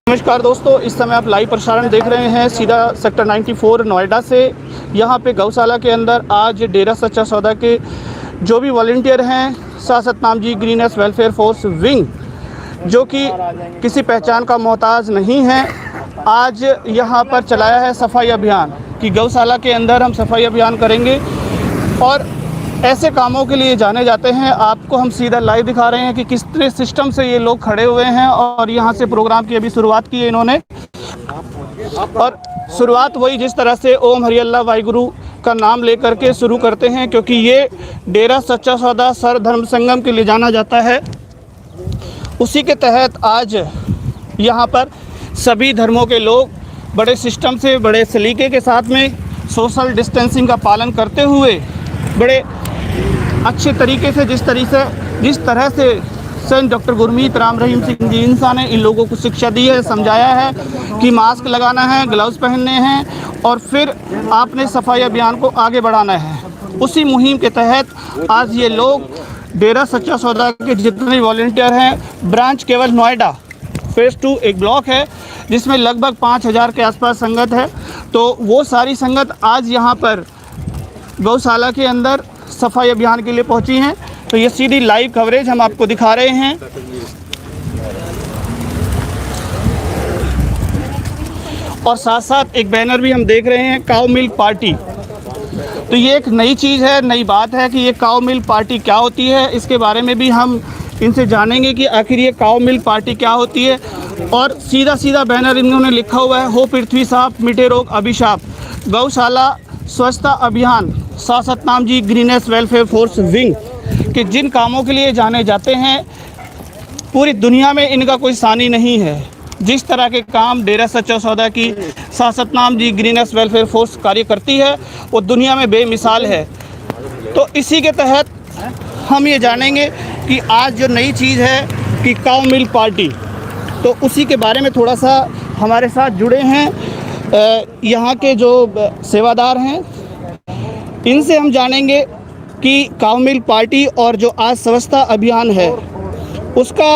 नमस्कार दोस्तों, इस समय आप लाइव प्रसारण देख रहे हैं सीधा सेक्टर 94 नोएडा से। यहाँ पे गौशाला के अंदर आज डेरा सच्चा सौदा के जो भी वॉलंटियर हैं, Satnam ji greenish welfare force wing, जो कि किसी पहचान का मोहताज नहीं है, आज यहाँ पर चलाया है सफाई अभियान कि गौशाला के अंदर हम सफाई अभियान करेंगे। और ऐसे कामों के लिए जाने जाते हैं। आपको हम सीधा लाइव दिखा रहे हैं कि किस तरह सिस्टम से ये लोग खड़े हुए हैं और यहाँ से प्रोग्राम की अभी शुरुआत की है इन्होंने। और शुरुआत वही जिस तरह से ओम हरि अल्लाह वाहिगुरु का नाम लेकर के शुरू करते हैं, क्योंकि ये डेरा सच्चा सौदा सर्व धर्म संगम के लिए जाना जाता है। उसी के तहत आज यहाँ पर सभी धर्मों के लोग बड़े सिस्टम से, बड़े सलीके के साथ में सोशल डिस्टेंसिंग का पालन करते हुए बड़े अच्छे तरीके से जिस तरह से संत डॉक्टर गुरमीत राम रहीम सिंह जी इंसान ने इन लोगों को शिक्षा दी है, समझाया है कि मास्क लगाना है, ग्लव्स पहनने हैं और फिर आपने सफाई अभियान को आगे बढ़ाना है। उसी मुहिम के तहत आज ये लोग डेरा सच्चा सौदा के जितने वॉलंटियर हैं, ब्रांच केवल नोएडा फेज़ 2 एक ब्लॉक है जिसमें लगभग 5000 के आसपास संगत है, तो वो सारी संगत आज यहाँ पर गौशाला के अंदर सफाई अभियान के लिए पहुंची हैं। तो ये सीधी लाइव कवरेज हम आपको दिखा रहे हैं। और साथ साथ एक बैनर भी हम देख रहे हैं, काऊ मिल्क पार्टी। तो ये एक नई चीज़ है, नई बात है कि ये काऊ मिल्क पार्टी क्या होती है। इसके बारे में भी हम इनसे जानेंगे कि आखिर ये काऊ मिल्क पार्टी क्या होती है। और सीधा बैनर इन्होंने लिखा हुआ है, हो पृथ्वी साफ मिटे रोग अभिशाप, गौशाला स्वच्छता अभियान, Satnam ji greenish welfare force wing के जिन कामों के लिए जाने जाते हैं, पूरी दुनिया में इनका कोई सानी नहीं है। जिस तरह के काम डेरा सच्चा सौदा की Satnam ji greenish welfare force कार्य करती है वो दुनिया में बेमिसाल है। तो इसी के तहत हम ये जानेंगे कि आज जो नई चीज़ है कि काऊ मिल्क पार्टी, तो उसी के बारे में थोड़ा सा हमारे साथ जुड़े हैं यहाँ के जो सेवादार हैं, इनसे हम जानेंगे कि काऊ मिल्क पार्टी और जो आज स्वच्छता अभियान है उसका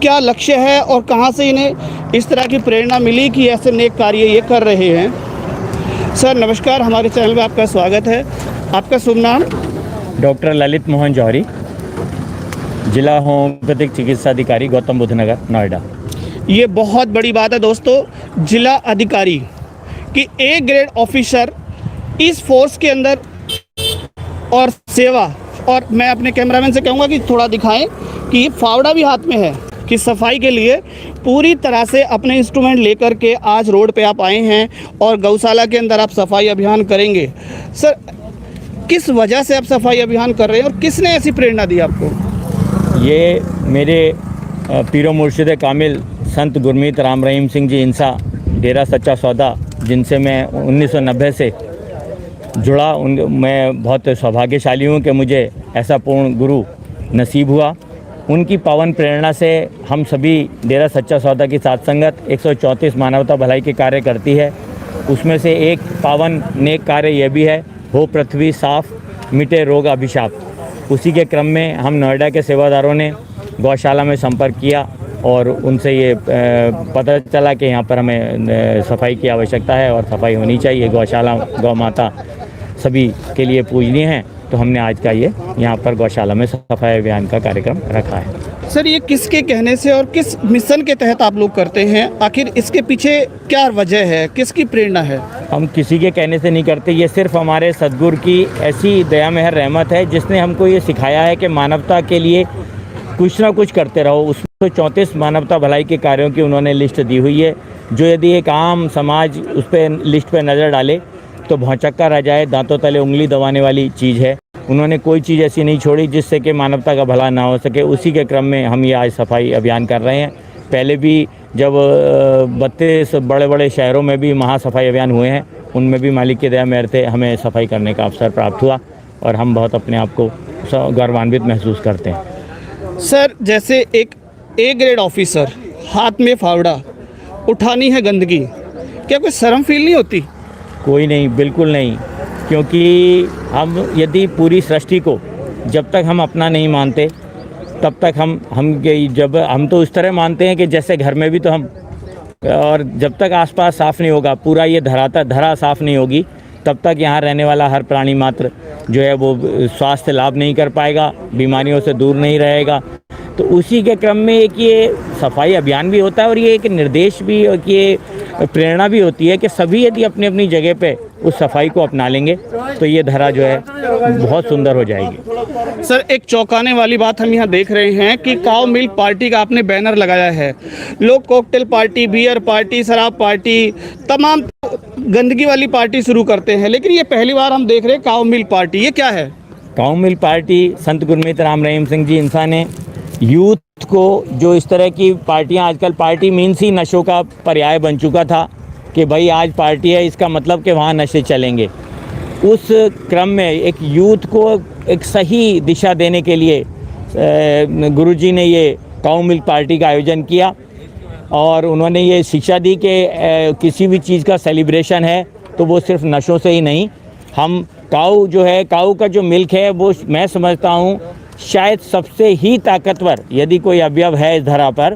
क्या लक्ष्य है और कहाँ से इन्हें इस तरह की प्रेरणा मिली कि ऐसे नेक कार्य ये कर रहे हैं। सर नमस्कार, हमारे चैनल में आपका स्वागत है। आपका शुभ नाम? डॉक्टर ललित मोहन जौहरी, जिला होम्योपैथिक चिकित्सा अधिकारी, गौतम बुद्ध नगर, नोएडा। ये बहुत बड़ी बात है दोस्तों, जिला अधिकारी कि ए ग्रेड ऑफिसर इस फोर्स के अंदर और सेवा। और मैं अपने कैमरामैन से कहूँगा कि थोड़ा दिखाएं कि ये फावड़ा भी हाथ में है कि सफाई के लिए पूरी तरह से अपने इंस्ट्रूमेंट लेकर के आज रोड पे आप आए हैं और गौशाला के अंदर आप सफाई अभियान करेंगे। सर किस वजह से आप सफाई अभियान कर रहे हैं और किसने ऐसी प्रेरणा दी आपको? ये मेरे पीरो मुर्शिद कामिल संत गुरमीत राम रहीम सिंह जी इंसा, डेरा सच्चा सौदा, जिनसे मैं 1990 से जुड़ा, मैं बहुत सौभाग्यशाली हूँ कि मुझे ऐसा पूर्ण गुरु नसीब हुआ। उनकी पावन प्रेरणा से हम सभी डेरा सच्चा सौदा की साथ संगत 134 मानवता भलाई के कार्य करती है। उसमें से एक पावन नेक कार्य यह भी है, हो पृथ्वी साफ मिटे रोग अभिशाप। उसी के क्रम में हम नोएडा के सेवादारों ने गौशाला में संपर्क किया और उनसे ये पता चला कि यहाँ पर हमें सफाई की आवश्यकता है और सफाई होनी चाहिए। गौशाला गौ माता सभी के लिए पूजनीय है, तो हमने आज का ये यहाँ पर गौशाला में सफाई अभियान का कार्यक्रम रखा है। सर ये किसके कहने से और किस मिशन के तहत आप लोग करते हैं? आखिर इसके पीछे क्या वजह है, किसकी प्रेरणा है? हम किसी के कहने से नहीं करते, ये सिर्फ हमारे सद्गुरु की ऐसी दया मेहर रहमत है जिसने हमको ये सिखाया है कि मानवता के लिए कुछ ना कुछ करते रहो। उसमें 34 मानवता भलाई के कार्यों की उन्होंने लिस्ट दी हुई है, जो यदि एक आम समाज उस पर लिस्ट पर नज़र डाले तो भौचक्का रह जाए, दांतों तले उंगली दबाने वाली चीज़ है। उन्होंने कोई चीज़ ऐसी नहीं छोड़ी जिससे कि मानवता का भला ना हो सके। उसी के क्रम में हम ये आज सफाई अभियान कर रहे हैं। पहले भी जब 32 बड़े बड़े शहरों में भी महासफाई अभियान हुए हैं, उनमें भी मालिक की दया मेहर से हमें सफाई करने का अवसर प्राप्त हुआ और हम बहुत अपने आप को गौरवान्वित महसूस करते हैं। सर जैसे एक ए ग्रेड ऑफिसर, हाथ में फावड़ा, उठानी है गंदगी, क्या कोई शर्म फील नहीं होती? कोई नहीं, बिल्कुल नहीं, क्योंकि हम यदि पूरी सृष्टि को जब तक हम अपना नहीं मानते तब तक जब हम तो उस तरह मानते हैं कि जैसे घर में भी तो हम, और जब तक आसपास साफ़ नहीं होगा, पूरा ये धरा साफ़ नहीं होगी, तब तक यहाँ रहने वाला हर प्राणी मात्र जो है वो स्वास्थ्य लाभ नहीं कर पाएगा, बीमारियों से दूर नहीं रहेगा। तो उसी के क्रम में एक ये सफाई अभियान भी होता है और ये एक निर्देश भी और ये प्रेरणा भी होती है कि सभी यदि अपनी अपनी जगह पे उस सफाई को अपना लेंगे तो ये धरा जो है बहुत सुंदर हो जाएगी। सर, एक चौंकाने वाली बात हम यहाँ देख रहे हैं कि काउ मिल्क पार्टी का आपने बैनर लगाया है। लोग कॉकटेल पार्टी, बियर पार्टी, शराब पार्टी, तमाम गंदगी वाली पार्टी शुरू करते हैं, लेकिन ये पहली बार हम देख रहे हैं काउ मिल्क पार्टी। ये क्या है? काउ मिल्क पार्टी संत गुरमीत राम रहीम सिंह जी इंसान ने यूथ को, जो इस तरह की पार्टियां, आजकल पार्टी मीन्स ही नशों का पर्याय बन चुका था कि भाई आज पार्टी है, इसका मतलब कि वहाँ नशे चलेंगे। उस क्रम में एक यूथ को एक सही दिशा देने के लिए गुरुजी ने ये काउ मिल्क पार्टी का आयोजन किया और उन्होंने ये शिक्षा दी कि किसी भी चीज़ का सेलिब्रेशन है तो वो सिर्फ नशों से ही नहीं, हम काऊ जो है, काऊ का जो मिल्क है वो मैं समझता हूँ शायद सबसे ही ताकतवर यदि कोई अवयव है इस धरा पर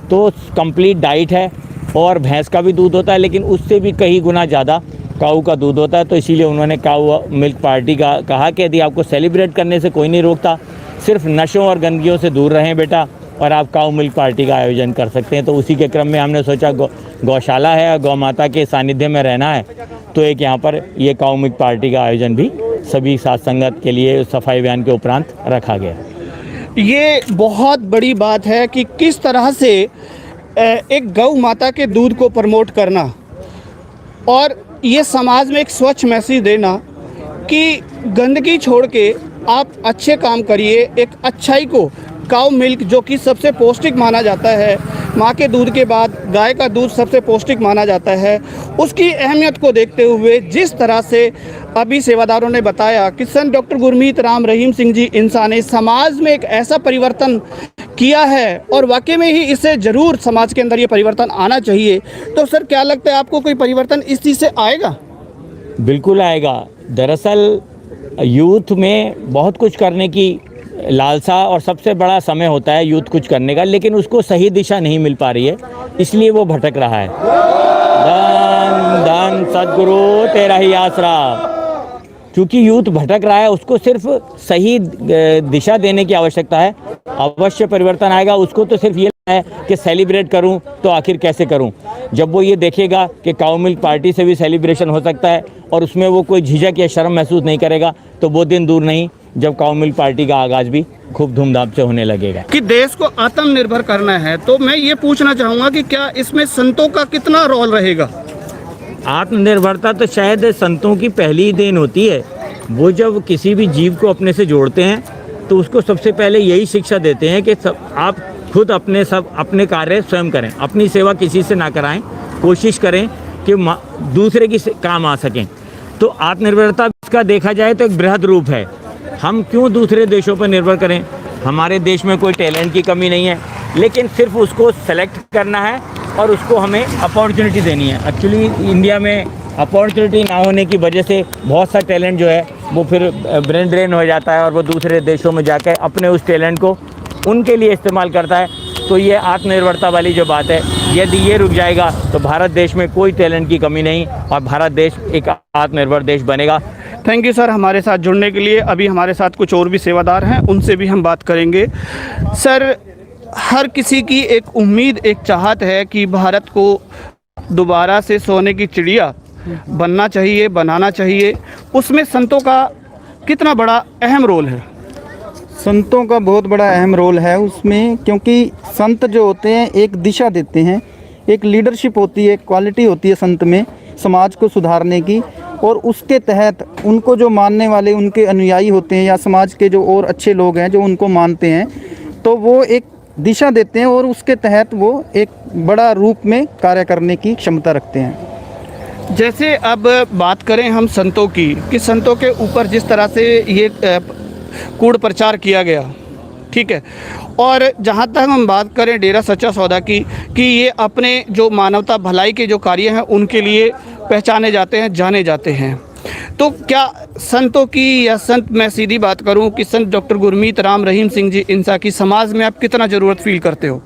तो कंप्लीट डाइट है। और भैंस का भी दूध होता है लेकिन उससे भी कई गुना ज़्यादा काऊ का दूध होता है। तो इसीलिए उन्होंने काऊ मिल्क पार्टी का कहा कि यदि आपको सेलिब्रेट करने से कोई नहीं रोकता, सिर्फ नशों और गंदगियों से दूर रहें बेटा, और आप काऊ मिल्क पार्टी का आयोजन कर सकते हैं। तो उसी के क्रम में हमने सोचा गौशाला है और गौ माता के सानिध्य में रहना है, तो एक यहाँ पर ये काऊ मिल्क पार्टी का आयोजन भी सभी साथ संगत के लिए सफाई अभियान के उपरांत रखा गया। ये बहुत बड़ी बात है कि किस तरह से एक गौ माता के दूध को प्रमोट करना और ये समाज में एक स्वच्छ मैसेज देना कि गंदगी छोड़ के आप अच्छे काम करिए। एक अच्छाई को, काऊ मिल्क जो कि सबसे पौष्टिक माना जाता है, माँ के दूध के बाद गाय का दूध सबसे पौष्टिक माना जाता है, उसकी अहमियत को देखते हुए जिस तरह से अभी सेवादारों ने बताया कि संत डॉक्टर गुरमीत राम रहीम सिंह जी इंसान ने समाज में एक ऐसा परिवर्तन किया है और वाकई में ही इससे ज़रूर समाज के अंदर ये परिवर्तन आना चाहिए। तो सर, क्या लगता है आपको कोई परिवर्तन इस चीज़ से आएगा? बिल्कुल आएगा। दरअसल यूथ में बहुत कुछ करने की लालसा और सबसे बड़ा समय होता है यूथ कुछ करने का, लेकिन उसको सही दिशा नहीं मिल पा रही है, इसलिए वो भटक रहा है। धन धन सद्गुरु तेरा ही आसरा। क्योंकि यूथ भटक रहा है, उसको सिर्फ सही दिशा देने की आवश्यकता है, अवश्य परिवर्तन आएगा। उसको तो सिर्फ ये है कि सेलिब्रेट करूं तो आखिर कैसे करूं। जब वो ये देखेगा कि काऊ मिल्क पार्टी से भी सेलिब्रेशन हो सकता है और उसमें वो कोई झिझक या शर्म महसूस नहीं करेगा, तो वो दिन दूर नहीं जब काऊ मिल्क पार्टी का आगाज़ भी खूब धूमधाम से होने लगेगा। कि देश को आत्मनिर्भर करना है, तो मैं ये पूछना चाहूँगा कि क्या इसमें संतों का कितना रोल रहेगा? आत्मनिर्भरता तो शायद संतों की पहली देन होती है। वो जब किसी भी जीव को अपने से जोड़ते हैं तो उसको सबसे पहले यही शिक्षा देते हैं कि आप खुद अपने कार्य स्वयं करें, अपनी सेवा किसी से ना कराएं, कोशिश करें कि दूसरे की काम आ सकें। तो आत्मनिर्भरता इसका देखा जाए तो एक बृहद रूप है। हम क्यों दूसरे देशों पर निर्भर करें? हमारे देश में कोई टैलेंट की कमी नहीं है, लेकिन सिर्फ उसको सेलेक्ट करना है और उसको हमें अपॉर्चुनिटी देनी है। एक्चुअली इंडिया में अपॉर्चुनिटी ना होने की वजह से बहुत सा टैलेंट जो है वो फिर ब्रेन ड्रेन हो जाता है और वो दूसरे देशों में जाकर अपने उस टैलेंट को उनके लिए इस्तेमाल करता है। तो ये आत्मनिर्भरता वाली जो बात है, यदि ये रुक जाएगा तो भारत देश में कोई टैलेंट की कमी नहीं और भारत देश एक आत्मनिर्भर देश बनेगा। थैंक यू सर हमारे साथ जुड़ने के लिए। अभी हमारे साथ कुछ और भी सेवादार हैं, उनसे भी हम बात करेंगे। सर, हर किसी की एक उम्मीद, एक चाहत है कि भारत को दोबारा से सोने की चिड़िया बनना चाहिए, बनाना चाहिए। उसमें संतों का कितना बड़ा अहम रोल है? संतों का बहुत बड़ा अहम रोल है उसमें, क्योंकि संत जो होते हैं एक दिशा देते हैं, एक लीडरशिप होती है, क्वालिटी होती है संत में समाज को सुधारने की, और उसके तहत उनको जो मानने वाले उनके अनुयायी होते हैं या समाज के जो और अच्छे लोग हैं जो उनको मानते हैं, तो वो एक दिशा देते हैं और उसके तहत वो एक बड़ा रूप में कार्य करने की क्षमता रखते हैं। जैसे अब बात करें हम संतों की, कि संतों के ऊपर जिस तरह से ये कूड़ प्रचार किया गया, ठीक है, और जहाँ तक हम बात करें डेरा सच्चा सौदा की, कि ये अपने जो मानवता भलाई के जो कार्य हैं उनके लिए पहचाने जाते हैं, जाने जाते हैं। तो क्या संतों की, या संत मैं सीधी बात करूं कि संत डॉक्टर गुरमीत राम रहीम सिंह जी इंसा की समाज में आप कितना ज़रूरत फील करते हो?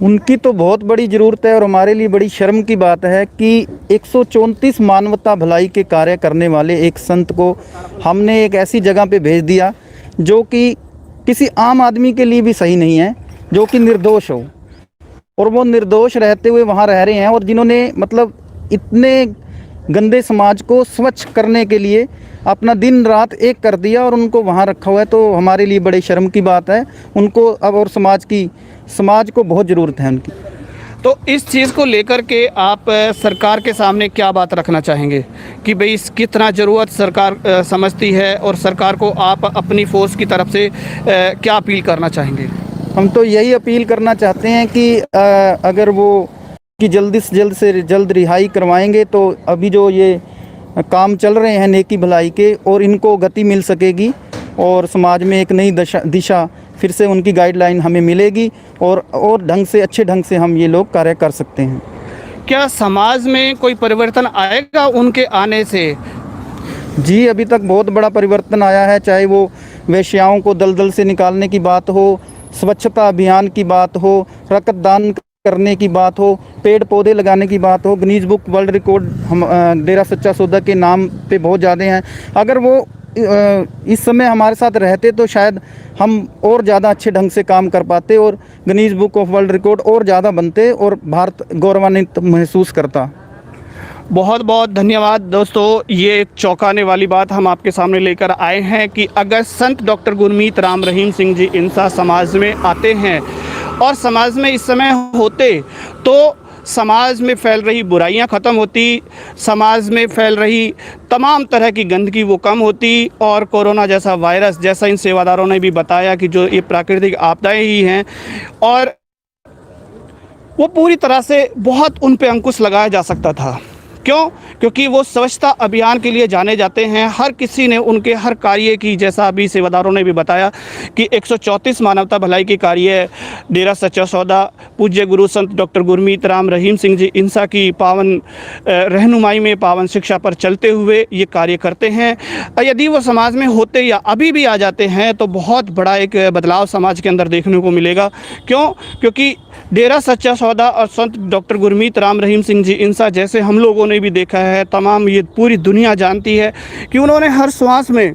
उनकी तो बहुत बड़ी ज़रूरत है और हमारे लिए बड़ी शर्म की बात है कि 134 मानवता भलाई के कार्य करने वाले एक संत को हमने एक ऐसी जगह पे भेज दिया जो कि किसी आम आदमी के लिए भी सही नहीं है, जो कि निर्दोष हो, और वो निर्दोष रहते हुए वहाँ रह रहे हैं, और जिन्होंने मतलब इतने गंदे समाज को स्वच्छ करने के लिए अपना दिन रात एक कर दिया और उनको वहाँ रखा हुआ है। तो हमारे लिए बड़े शर्म की बात है उनको अब, और समाज को बहुत ज़रूरत है उनकी। तो इस चीज़ को लेकर के आप सरकार के सामने क्या बात रखना चाहेंगे कि भाई इस कितना ज़रूरत सरकार समझती है, और सरकार को आप अपनी फोर्स की तरफ से क्या अपील करना चाहेंगे? हम तो यही अपील करना चाहते हैं कि अगर वो कि जल्दी से जल्द रिहाई करवाएंगे तो अभी जो ये काम चल रहे हैं नेकी भलाई के, और इनको गति मिल सकेगी और समाज में एक नई दिशा फिर से उनकी गाइडलाइन हमें मिलेगी, और ढंग से, अच्छे ढंग से हम ये लोग कार्य कर सकते हैं। क्या समाज में कोई परिवर्तन आएगा उनके आने से? जी, अभी तक बहुत बड़ा परिवर्तन आया है, चाहे वो वेश्याओं को दलदल से निकालने की बात हो, स्वच्छता अभियान की बात हो, रक्तदान करने की बात हो, पेड़ पौधे लगाने की बात हो। गिनीज बुक वर्ल्ड रिकॉर्ड हम डेरा सच्चा सौदा के नाम पे बहुत ज़्यादा हैं। अगर वो इस समय हमारे साथ रहते तो शायद हम और ज़्यादा अच्छे ढंग से काम कर पाते और Guinness book of world record और ज़्यादा बनते और भारत गौरवान्वित महसूस करता। बहुत बहुत धन्यवाद दोस्तों, ये एक चौंकाने वाली बात हम आपके सामने लेकर आए हैं कि अगर संत डॉक्टर गुरमीत राम रहीम सिंह जी इंसा समाज में आते हैं और समाज में इस समय होते तो समाज में फैल रही बुराइयां ख़त्म होती, समाज में फैल रही तमाम तरह की गंदगी वो कम होती, और कोरोना जैसा वायरस, जैसा इन सेवादारों ने भी बताया कि जो ये प्राकृतिक आपदाएं ही हैं, और वो पूरी तरह से बहुत उन पे अंकुश लगाया जा सकता था। क्यों? क्योंकि वो स्वच्छता अभियान के लिए जाने जाते हैं। हर किसी ने उनके हर कार्य की, जैसा अभी सेवादारों ने भी बताया कि 134 मानवता भलाई के कार्य डेरा सच्चा सौदा पूज्य गुरु संत डॉक्टर गुरमीत राम रहीम सिंह जी इंसा की पावन रहनुमाई में, पावन शिक्षा पर चलते हुए ये कार्य करते हैं। यदि वो समाज में होते या अभी भी आ जाते हैं तो बहुत बड़ा एक बदलाव समाज के अंदर देखने को मिलेगा। क्यों? क्योंकि डेरा सच्चा सौदा और संत डॉक्टर गुरमीत राम रहीम सिंह जी इंसा जैसे हम लोगों ने भी देखा है, तमाम ये पूरी दुनिया जानती है कि उन्होंने हर श्वास में,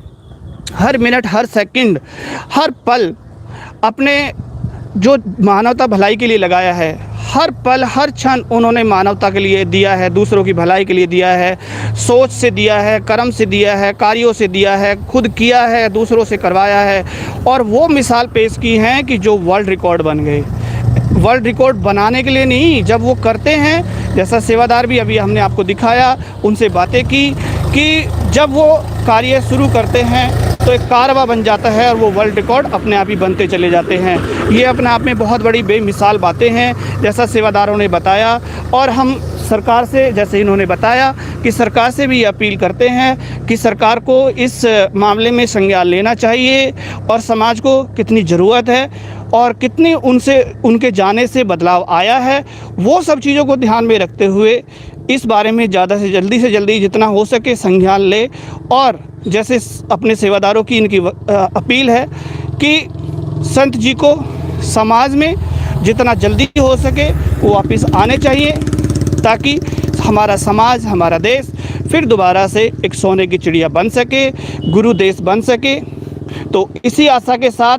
हर मिनट, हर सेकंड, हर पल अपने जो मानवता भलाई के लिए लगाया है, हर पल हर क्षण उन्होंने मानवता के लिए दिया है, दूसरों की भलाई के लिए दिया है, सोच से दिया है, कर्म से दिया है, कार्यों से दिया है, खुद किया है, दूसरों से करवाया है, और वो मिसाल पेश की हैं कि जो वर्ल्ड रिकॉर्ड बन गए। वर्ल्ड रिकॉर्ड बनाने के लिए नहीं, जब वो करते हैं, जैसा सेवादार भी अभी हमने आपको दिखाया, उनसे बातें की कि जब वो कार्य शुरू करते हैं तो एक कारवा बन जाता है और वो वर्ल्ड रिकॉर्ड अपने आप ही बनते चले जाते हैं। ये अपने आप में बहुत बड़ी बेमिसाल बातें हैं, जैसा सेवादारों ने बताया, और हम सरकार से, जैसे इन्होंने बताया कि सरकार से भी अपील करते हैं कि सरकार को इस मामले में संज्ञान लेना चाहिए, और समाज को कितनी ज़रूरत है और कितनी उनके जाने से बदलाव आया है, वो सब चीज़ों को ध्यान में रखते हुए इस बारे में ज़्यादा से जल्दी जितना हो सके संज्ञान ले। और जैसे अपने सेवादारों की इनकी अपील है कि संत जी को समाज में जितना जल्दी हो सके वो वापस आने चाहिए, ताकि हमारा समाज, हमारा देश फिर दोबारा से एक सोने की चिड़िया बन सके, गुरु देश बन सके। तो इसी आशा के साथ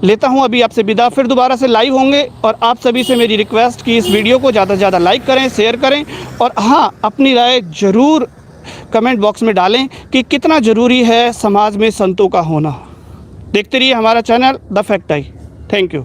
लेता हूं अभी आपसे विदा, फिर दोबारा से लाइव होंगे, और आप सभी से मेरी रिक्वेस्ट कि इस वीडियो को ज़्यादा से ज़्यादा लाइक करें, शेयर करें, और हाँ, अपनी राय ज़रूर कमेंट बॉक्स में डालें कि कितना ज़रूरी है समाज में संतों का होना। देखते रहिए हमारा channel the fact I. Thank you.